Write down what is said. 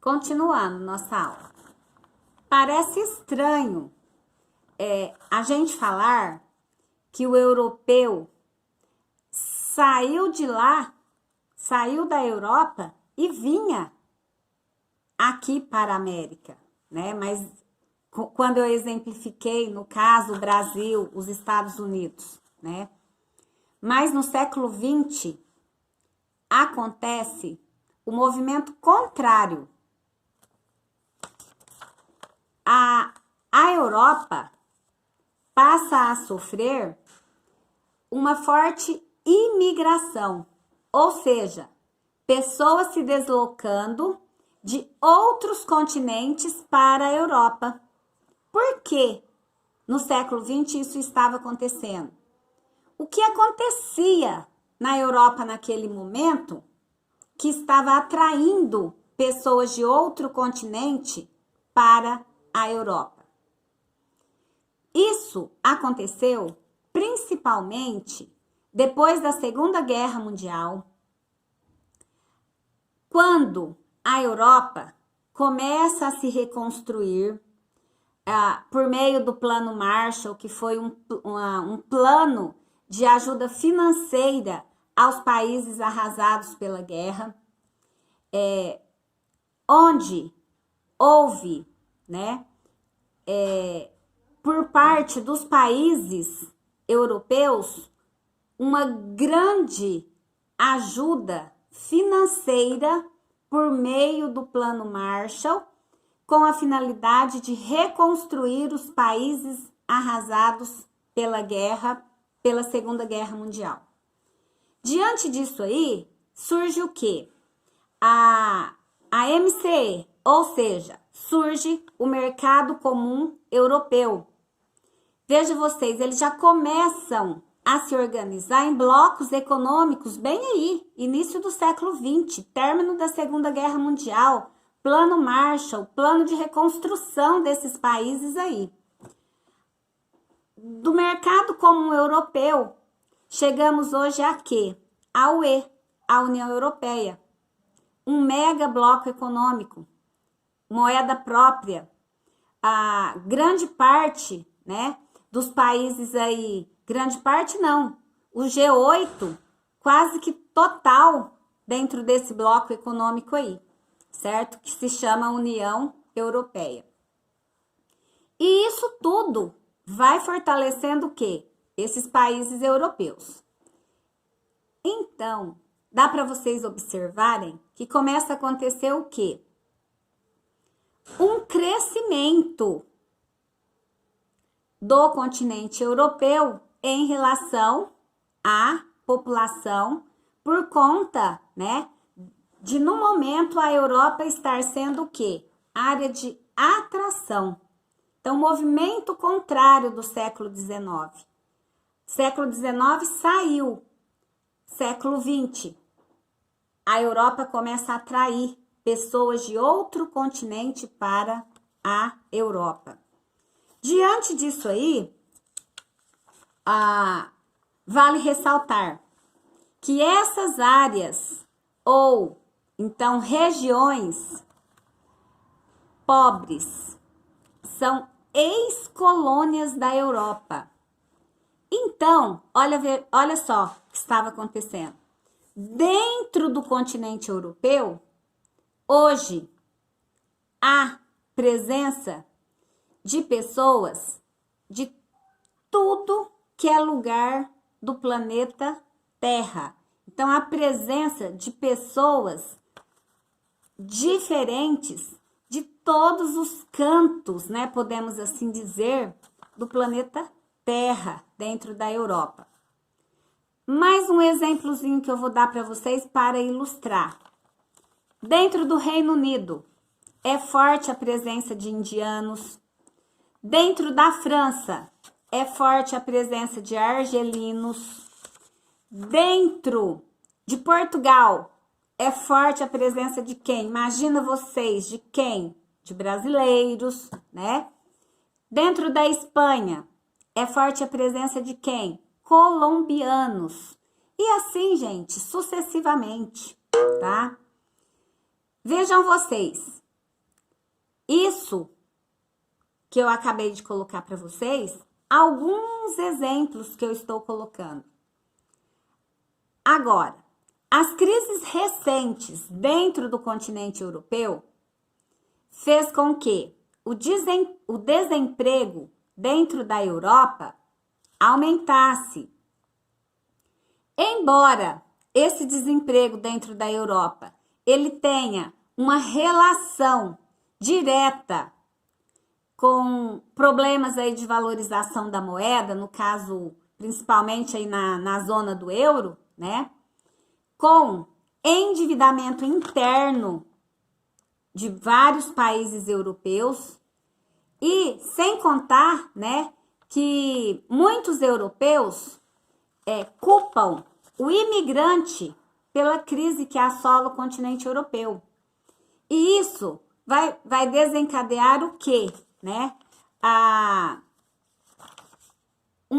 Continuando nossa aula. Parece estranho a gente falar que o europeu saiu de lá, saiu da Europa e vinha aqui para a América, né? Mas quando eu exemplifiquei, no caso, o Brasil, os Estados Unidos, né? Mas no século XX acontece o movimento contrário. A Europa passa a sofrer uma forte imigração, ou seja, pessoas se deslocando de outros continentes para a Europa. Por que no século XX isso estava acontecendo? O que acontecia na Europa naquele momento que estava atraindo pessoas de outro continente para a Europa? Isso aconteceu principalmente depois da Segunda Guerra Mundial, quando a Europa começa a se reconstruir por meio do Plano Marshall, que foi um plano de ajuda financeira aos países arrasados pela guerra, onde houve, né, por parte dos países europeus, uma grande ajuda financeira por meio do Plano Marshall, com a finalidade de reconstruir os países arrasados pela guerra, pela Segunda Guerra Mundial. Diante disso aí, surge o quê? A MCE, ou seja, surge o Mercado Comum Europeu. Veja vocês, eles já começam a se organizar em blocos econômicos bem aí, início do século XX, término da Segunda Guerra Mundial, Plano Marshall, plano de reconstrução desses países aí. Do Mercado Comum Europeu, chegamos hoje a quê? A UE, a União Europeia. Um mega bloco econômico, moeda própria. A grande parte, né, dos países aí, grande parte não, o G8 quase que total dentro desse bloco econômico aí, certo? Que se chama União Europeia. E isso tudo vai fortalecendo o quê? Esses países europeus. Então, dá para vocês observarem que começa a acontecer o quê? Um crescimento do continente europeu em relação à população por conta, né, de no momento a Europa estar sendo o quê? Área de atração. Então, movimento contrário do século XIX. Século XIX saiu. Século XX. A Europa começa a atrair pessoas de outro continente para a Europa. Diante disso aí, vale ressaltar que essas áreas ou então regiões pobres são ex-colônias da Europa. Então, olha só o que estava acontecendo. Dentro do continente europeu, hoje, há presença de pessoas de tudo que é lugar do planeta Terra. Então, a presença de pessoas diferentes de todos os cantos, né, podemos assim dizer, do planeta Terra, dentro da Europa. Mais um exemplozinho que eu vou dar para vocês para ilustrar. Dentro do Reino Unido, é forte a presença de indianos. Dentro da França, é forte a presença de argelinos. Dentro de Portugal, é forte a presença de quem? Imagina vocês, de quem? De brasileiros, né? Dentro da Espanha, é forte a presença de quem? Colombianos. E assim, gente, sucessivamente, tá? Vejam vocês, Isso que eu acabei de colocar para vocês, alguns exemplos que eu estou colocando. Agora, as crises recentes dentro do continente europeu fez com que o desemprego dentro da Europa aumentasse. Embora esse desemprego dentro da Europa ele tenha uma relação direta com problemas aí de valorização da moeda, no caso, principalmente aí na zona do euro, né? Com endividamento interno de vários países europeus e sem contar, né, que muitos europeus culpam o imigrante pela crise que assola o continente europeu. E isso vai desencadear o quê? Né?